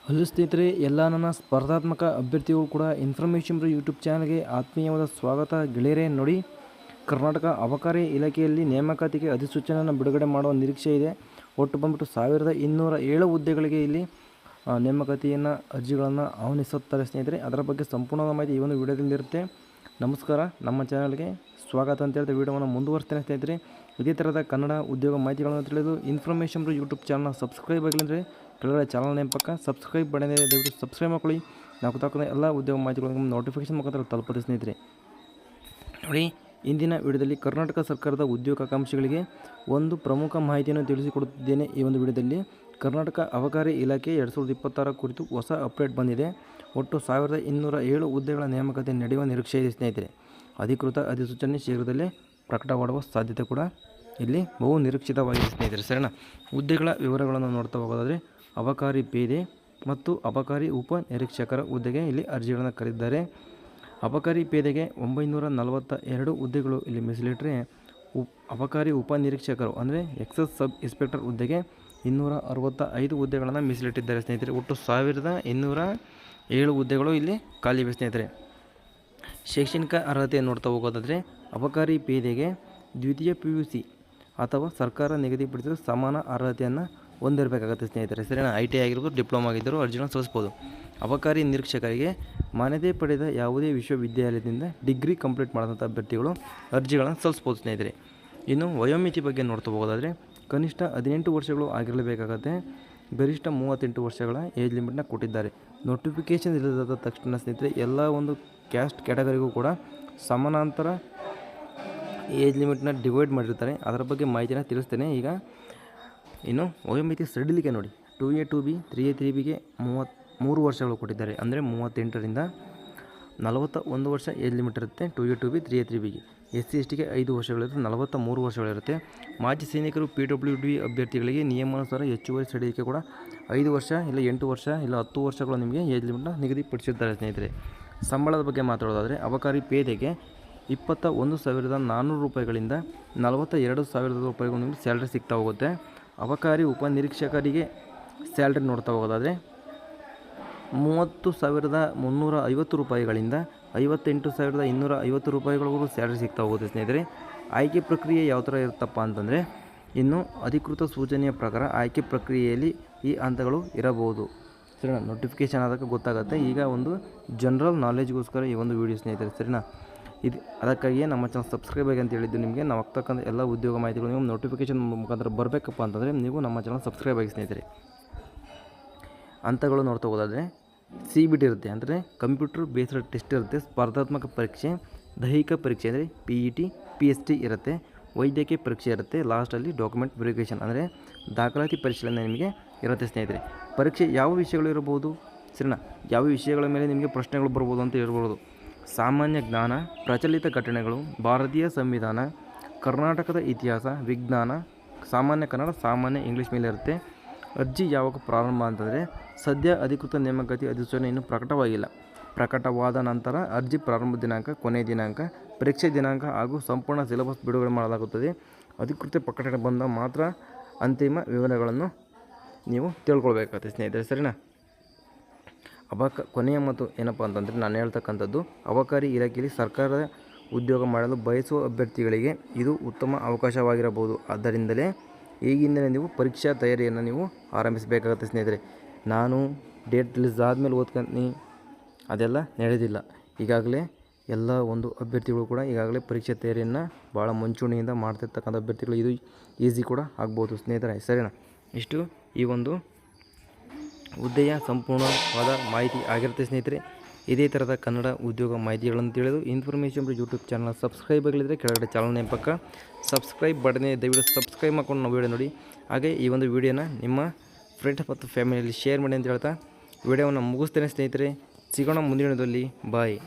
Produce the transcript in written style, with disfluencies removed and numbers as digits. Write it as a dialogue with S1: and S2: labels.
S1: Hello ಸ್ನೇಹಿತರೆ, ಎಲ್ಲ ನನ್ನ ಸ್ಪರ್ಧಾತ್ಮಕ ಅಭ್ಯರ್ಥಿಗಳು ಕೂಡ ಇನ್ಫಾರ್ಮೇಷನ್ ಯೂಟ್ಯೂಬ್ ಚಾನಲ್ಗೆ ಆತ್ಮೀಯವಾದ ಸ್ವಾಗತ. ಗೆಳೆಯರೇ ನೋಡಿ, ಕರ್ನಾಟಕ ಅಬಕಾರಿ ಇಲಾಖೆಯಲ್ಲಿ ನೇಮಕಾತಿಗೆ ಅಧಿಸೂಚನೆಯನ್ನು ಬಿಡುಗಡೆ ಮಾಡುವ ನಿರೀಕ್ಷೆ ಇದೆ. ಒಟ್ಟು ಬಂದ್ಬಿಟ್ಟು 1207 ಹುದ್ದೆಗಳಿಗೆ ಇಲ್ಲಿ ನೇಮಕಾತಿಯನ್ನು ಅರ್ಜಿಗಳನ್ನು ಆಹ್ವಾನಿಸುತ್ತಾರೆ ಸ್ನೇಹಿತರೆ. ಅದರ ಬಗ್ಗೆ ಸಂಪೂರ್ಣವಾದ ಮಾಹಿತಿ ಈ ಒಂದು ವಿಡಿಯೋದಲ್ಲಿ ಇರುತ್ತೆ. ನಮಸ್ಕಾರ, ನಮ್ಮ ಚಾನಲ್ಗೆ ಸ್ವಾಗತ ಅಂತ ಹೇಳ್ತಾ ವಿಡಿಯೋವನ್ನು ಮುಂದುವರಿಸ್ತೇನೆ ಸ್ನೇಹಿತರೆ. ಇದೇ ಥರದ ಕನ್ನಡ ಉದ್ಯೋಗ ಮಾಹಿತಿಗಳನ್ನು ತಿಳಿದು ಇನ್ಫಾರ್ಮೇಷನ್ ಯೂಟ್ಯೂಬ್ ಚಾನಲ್ನ ಸಬ್ಸ್ಕ್ರೈಬ್ ಆಗಿಲ್ಲ ಕೆಳಗಡೆ ಚಾನಲ್ ನೇಮ್ ಪಕ್ಕ ಸಬ್ಸ್ಕ್ರೈಬ್ ಬಟನ್ ಇದೆ, ದಯವಿಟ್ಟು ಸಬ್ಸ್ಕ್ರೈಬ್ ಮಾಡ್ಕೊಳ್ಳಿ. ನಾವು ತಕ್ಕಂಥ ಎಲ್ಲ ಉದ್ಯೋಗ ಮಾಹಿತಿಗಳು ನೋಟಿಫಿಕೇಶನ್ ಮುಖಾಂತರ ತಲುಪುತ್ತೆ ಸ್ನೇಹಿತರೆ. ನೋಡಿ, ಇಂದಿನ ವಿಡಿಯೋದಲ್ಲಿ ಕರ್ನಾಟಕ ಸರ್ಕಾರದ ಉದ್ಯೋಗಾಕಾಂಕ್ಷಿಗಳಿಗೆ ಒಂದು ಪ್ರಮುಖ ಮಾಹಿತಿಯನ್ನು ತಿಳಿಸಿಕೊಡುತ್ತಿದ್ದೇನೆ. ಈ ಒಂದು ವಿಡಿಯೋದಲ್ಲಿ ಕರ್ನಾಟಕ ಅಬಕಾರಿ ಇಲಾಖೆ 2026 ಕುರಿತು ಹೊಸ ಅಪ್ಡೇಟ್ ಬಂದಿದೆ. ಒಟ್ಟು 1207 ಹುದ್ದೆಗಳ ನೇಮಕಾತಿ ನಡೆಯುವ ನಿರೀಕ್ಷೆ ಇದೆ ಸ್ನೇಹಿತರೆ. ಅಧಿಕೃತ ಅಧಿಸೂಚನೆ ಶೀಘ್ರದಲ್ಲೇ ಪ್ರಕಟವಾಗುವ ಸಾಧ್ಯತೆ ಕೂಡ ಇಲ್ಲಿ ಬಹು ನಿರೀಕ್ಷಿತವಾಗಿದೆ ಸ್ನೇಹಿತರೆ. ಸರಿನಾ? ಹುದ್ದೆಗಳ ವಿವರಗಳನ್ನು ನೋಡ್ತಾ ಹೋಗೋದಾದರೆ, ಅಬಕಾರಿ ಪೇದೆ ಮತ್ತು ಅಬಕಾರಿ ಉಪ ನಿರೀಕ್ಷಕರ ಹುದ್ದೆಗೆ ಇಲ್ಲಿ ಅರ್ಜಿಗಳನ್ನು ಕರೆದಿದ್ದಾರೆ. ಅಬಕಾರಿ ಪೇದೆಗೆ 942 ಹುದ್ದೆಗಳು ಇಲ್ಲಿ ಮೀಸಲಿಟ್ಟರೆ, ಅಬಕಾರಿ ಉಪ ನಿರೀಕ್ಷಕರು ಅಂದರೆ ಎಕ್ಸೈಸ್ ಸಬ್ ಇನ್ಸ್ಪೆಕ್ಟರ್ ಹುದ್ದೆಗೆ 265 ಹುದ್ದೆಗಳನ್ನು ಮೀಸಲಿಟ್ಟಿದ್ದಾರೆ ಸ್ನೇಹಿತರೆ. ಒಟ್ಟು 1207 ಹುದ್ದೆಗಳು ಇಲ್ಲಿ ಖಾಲಿ ಇವೆ ಸ್ನೇಹಿತರೆ. ಶೈಕ್ಷಣಿಕ ಅರ್ಹತೆ ನೋಡ್ತಾ ಹೋಗೋದಾದರೆ, ಅಬಕಾರಿ ಪೇದೆಗೆ ದ್ವಿತೀಯ PUC ಅಥವಾ ಸರ್ಕಾರ ನಿಗದಿಪಡಿಸಿದ ಸಮಾನ ಅರ್ಹತೆಯನ್ನು ಹೊಂದಿರಬೇಕಾಗುತ್ತೆ ಸ್ನೇಹಿತರೆ. ಸರಿನಾ? ITI ಆಗಿರ್ಬೋದು, ಡಿಪ್ಲೊಮಾ ಆಗಿದ್ದರೂ ಅರ್ಜಿಗಳನ್ನು ಸಲ್ಲಿಸ್ಬೋದು. ಅಬಕಾರಿ ನಿರೀಕ್ಷಕರಿಗೆ ಮಾನ್ಯತೆ ಪಡೆದ ಯಾವುದೇ ವಿಶ್ವವಿದ್ಯಾಲಯದಿಂದ ಡಿಗ್ರಿ ಕಂಪ್ಲೀಟ್ ಮಾಡಿದಂಥ ಅಭ್ಯರ್ಥಿಗಳು ಅರ್ಜಿಗಳನ್ನು ಸಲ್ಲಿಸ್ಬೋದು ಸ್ನೇಹಿತರೆ. ಇನ್ನು ವಯೋಮಿತಿ ಬಗ್ಗೆ ನೋಡ್ತಾ ಹೋಗೋದಾದರೆ, ಕನಿಷ್ಠ 18 ವರ್ಷಗಳು ಆಗಿರಲೇಬೇಕಾಗತ್ತೆ. ಗರಿಷ್ಠ 38 ವರ್ಷಗಳ ಏಜ್ ಲಿಮಿಟ್ನ ಕೊಟ್ಟಿದ್ದಾರೆ. ನೋಟಿಫಿಕೇಷನ್ ಇಲ್ಲದಾದ ತಕ್ಷಣ ಸ್ನೇಹಿತರೆ ಎಲ್ಲ ಒಂದು ಕ್ಯಾಸ್ಟ್ ಕ್ಯಾಟಗರಿಗೂ ಕೂಡ ಸಮಾನಾಂತರ ಏಜ್ ಲಿಮಿಟ್ನ ಡಿವೈಡ್ ಮಾಡಿರ್ತಾರೆ. ಅದರ ಬಗ್ಗೆ ಮಾಹಿತಿನ ತಿಳಿಸ್ತೇನೆ ಈಗ. ಇನ್ನು ವಯೋಮಿತಿ ಸಡಿಲಿಕೆ ನೋಡಿ, 2A 2B 3A 3Bಗೆ 33 ವರ್ಷಗಳು ಕೊಟ್ಟಿದ್ದಾರೆ. ಅಂದರೆ 38ರಿಂದ 41 ವರ್ಷ ಏಜ್ ಲಿಮಿಟ್ ಇರುತ್ತೆ 2A 2B 3A 3Bಗೆ. SC STಗೆ 5 ವರ್ಷಗಳಿರುತ್ತೆ, 43 ವರ್ಷಗಳಿರುತ್ತೆ. ಮಾಜಿ ಸೈನಿಕರು PWD ಅಭ್ಯರ್ಥಿಗಳಿಗೆ ನಿಯಮಾನುಸಾರ ಹೆಚ್ಚುವರಿ ಸಡಿಲಿಕೆ ಕೂಡ 5 ವರ್ಷ ಇಲ್ಲ 8 ವರ್ಷ ಇಲ್ಲ 10 ವರ್ಷಗಳು ನಿಮಗೆ ಏಜ್ ಲಿಮಿಟ್ನ ನಿಗದಿಪಡಿಸಿರ್ತಾರೆ ಸ್ನೇಹಿತರೆ. ಸಂಬಳದ ಬಗ್ಗೆ ಮಾತಾಡೋದಾದರೆ, ಅಬಕಾರಿ ಪೇದೆಗೆ 21,400 ರೂಪಾಯಿಗಳಿಂದ 42,000 ರೂಪಾಯಿಗಳು ನಿಮಗೆ ಸ್ಯಾಲ್ರಿ ಸಿಗ್ತಾ ಹೋಗುತ್ತೆ. ಅಬಕಾರಿ ಉಪನಿರೀಕ್ಷಕರಿಗೆ ಸ್ಯಾಲ್ರಿ ನೋಡ್ತಾ ಹೋಗೋದಾದರೆ 30,350 ರೂಪಾಯಿಗಳಿಂದ 58,250 ರೂಪಾಯಿಗಳಿಗೂ ಸ್ಯಾಲ್ರಿ ಸಿಗ್ತಾ ಹೋಗುತ್ತೆ ಸ್ನೇಹಿತರೆ. ಆಯ್ಕೆ ಪ್ರಕ್ರಿಯೆ ಯಾವ ಥರ ಇರುತ್ತಪ್ಪ ಅಂತಂದರೆ, ಇನ್ನು ಅಧಿಕೃತ ಸೂಚನೆಯ ಪ್ರಕಾರ ಆಯ್ಕೆ ಪ್ರಕ್ರಿಯೆಯಲ್ಲಿ ಈ ಹಂತಗಳು ಇರಬಹುದು. ಸರಿನಾ? ನೋಟಿಫಿಕೇಷನ್ ಆದಾಗ ಗೊತ್ತಾಗುತ್ತೆ. ಈಗ ಒಂದು ಜನರಲ್ ನಾಲೆಜ್ಗೋಸ್ಕರ ಈ ಒಂದು ವಿಡಿಯೋ ಸ್ನೇಹಿತರೆ. ಸರಿನಾ? ಅದಕ್ಕಾಗಿಯೇ ನಮ್ಮ ಚಾನಲ್ ಸಬ್ಸ್ಕ್ರೈಬ್ ಆಗಿ ಅಂತ ಹೇಳಿದ್ದು ನಿಮಗೆ. ನಾವು ಆಗ್ತಕ್ಕಂಥ ಎಲ್ಲ ಉದ್ಯೋಗ ಮಾಹಿತಿಗಳು ನೀವು ನೋಟಿಫಿಕೇಷನ್ ಮುಖಾಂತರ ಬರಬೇಕಪ್ಪ ಅಂತಂದರೆ ನೀವು ನಮ್ಮ ಚಾನಲ್ ಸಬ್ಸ್ಕ್ರೈಬ್ ಆಗಿ ಸ್ನೇಹಿತರೆ. ಹಂತಗಳು ನೋಡ್ತಾ ಹೋಗೋದಾದರೆ, CBT ಇರುತ್ತೆ, ಅಂದರೆ ಕಂಪ್ಯೂಟರ್ ಬೇಸ್ಡ್ ಟೆಸ್ಟ್ ಇರುತ್ತೆ. ಸ್ಪರ್ಧಾತ್ಮಕ ಪರೀಕ್ಷೆ, ದೈಹಿಕ ಪರೀಕ್ಷೆ ಅಂದರೆ PET PST ಇರುತ್ತೆ. ವೈದ್ಯಕೀಯ ಪರೀಕ್ಷೆ ಇರುತ್ತೆ. ಲಾಸ್ಟಲ್ಲಿ ಡಾಕ್ಯುಮೆಂಟ್ ವೆರಿಫಿಕೇಷನ್ ಅಂದರೆ ದಾಖಲಾತಿ ಪರಿಶೀಲನೆ ನಿಮಗೆ ಇರುತ್ತೆ ಸ್ನೇಹಿತರೆ. ಪರೀಕ್ಷೆ ಯಾವ ವಿಷಯಗಳು ಇರಬಹುದು? ಸರಿನಾ? ಯಾವ ವಿಷಯಗಳ ಮೇಲೆ ನಿಮಗೆ ಪ್ರಶ್ನೆಗಳು ಬರ್ಬೋದು ಅಂತ ಇರ್ಬೋದು. ಸಾಮಾನ್ಯ ಜ್ಞಾನ, ಪ್ರಚಲಿತ ಘಟನೆಗಳು, ಭಾರತೀಯ ಸಂವಿಧಾನ, ಕರ್ನಾಟಕದ ಇತಿಹಾಸ, ವಿಜ್ಞಾನ, ಸಾಮಾನ್ಯ ಕನ್ನಡ, ಸಾಮಾನ್ಯ ಇಂಗ್ಲೀಷ್ ಮೇಲೆ ಇರುತ್ತೆ. ಅರ್ಜಿ ಯಾವಾಗ ಪ್ರಾರಂಭ ಅಂತಂದರೆ, ಸದ್ಯ ಅಧಿಕೃತ ನೇಮಕಾತಿ ಅಧಿಸೂಚನೆ ಇನ್ನೂ ಪ್ರಕಟವಾಗಿಲ್ಲ. ಪ್ರಕಟವಾದ ನಂತರ ಅರ್ಜಿ ಪ್ರಾರಂಭ ದಿನಾಂಕ, ಕೊನೆಯ ದಿನಾಂಕ, ಪರೀಕ್ಷೆ ದಿನಾಂಕ ಹಾಗೂ ಸಂಪೂರ್ಣ ಸಿಲೆಬಸ್ ಬಿಡುಗಡೆ ಮಾಡಲಾಗುತ್ತದೆ. ಅಧಿಕೃತ ಪ್ರಕಟಣೆ ಬಂದ ಮಾತ್ರ ಅಂತಿಮ ವಿವರಗಳನ್ನು ನೀವು ತಿಳ್ಕೊಳ್ಬೇಕಾಗುತ್ತೆ ಸ್ನೇಹಿತರೆ. ಸರಿನಾ? ಕೊನೆಯ ಮತ್ತು ಏನಪ್ಪ ಅಂತಂದರೆ, ನಾನು ಹೇಳ್ತಕ್ಕಂಥದ್ದು, ಅಬಕಾರಿ ಇಲಾಖೆಯಲ್ಲಿ ಸರ್ಕಾರದ ಉದ್ಯೋಗ ಮಾಡಲು ಬಯಸುವ ಅಭ್ಯರ್ಥಿಗಳಿಗೆ ಇದು ಉತ್ತಮ ಅವಕಾಶವಾಗಿರಬಹುದು. ಆದ್ದರಿಂದಲೇ ಈಗಿಂದಲೇ ನೀವು ಪರೀಕ್ಷಾ ತಯಾರಿಯನ್ನು ನೀವು ಆರಂಭಿಸಬೇಕಾಗುತ್ತೆ ಸ್ನೇಹಿತರೆ. ನಾನು ಡೇಟ್ ರಿಲೀಸ್ ಆದಮೇಲೆ ಓದ್ಕೊಂತೀನಿ, ಅದೆಲ್ಲ ನಡೆಯೋದಿಲ್ಲ. ಈಗಾಗಲೇ ಎಲ್ಲ ಒಂದು ಅಭ್ಯರ್ಥಿಗಳು ಕೂಡ ಈಗಾಗಲೇ ಪರೀಕ್ಷೆ ತಯಾರಿಯನ್ನು ಭಾಳ ಮುಂಚೂಣಿಯಿಂದ ಮಾಡ್ತಿರ್ತಕ್ಕಂಥ ಅಭ್ಯರ್ಥಿಗಳು ಇದು ಈಸಿ ಕೂಡ ಆಗ್ಬೋದು ಸ್ನೇಹಿತರೆ. ಸರಿನಾ? ಇಷ್ಟು ಈ ಒಂದು ಹುದ್ದೆಯ ಸಂಪೂರ್ಣವಾದ ಮಾಹಿತಿ ಆಗಿರುತ್ತೆ ಸ್ನೇಹಿತರೆ. ಇದೇ ಥರದ ಕನ್ನಡ ಉದ್ಯೋಗ ಮಾಹಿತಿಗಳನ್ನು ತಿಳಿದು ಇನ್ಫಾರ್ಮೇಷನ್ ಯೂಟ್ಯೂಬ್ ಚಾನಲ್ ಸಬ್ಸ್ಕ್ರೈಬ್ ಆಗಲಿದ್ರೆ ಕೆಳಗಡೆ ಚಾನಲ್ ನೇಮ್ ಪಕ್ಕ ಸಬ್ಸ್ಕ್ರೈಬ್ ಬಟನ್ ದಯವಿಟ್ಟು ಸಬ್ಸ್ಕ್ರೈಬ್ ಮಾಡ್ಕೊಂಡು ನಾವು ವಿಡಿಯೋ ನೋಡಿ. ಹಾಗೆ ಈ ಒಂದು ವಿಡಿಯೋನ ನಿಮ್ಮ ಫ್ರೆಂಡ್ಸ್ ಮತ್ತು ಫ್ಯಾಮಿಲಿಯಲ್ಲಿ ಶೇರ್ ಮಾಡಿ ಅಂತ ಹೇಳ್ತಾ ವಿಡಿಯೋವನ್ನು ಮುಗಿಸ್ತೇನೆ ಸ್ನೇಹಿತರೆ. ಸಿಗೋಣ ಮುಂದಿನದಲ್ಲಿ. ಬಾಯ್.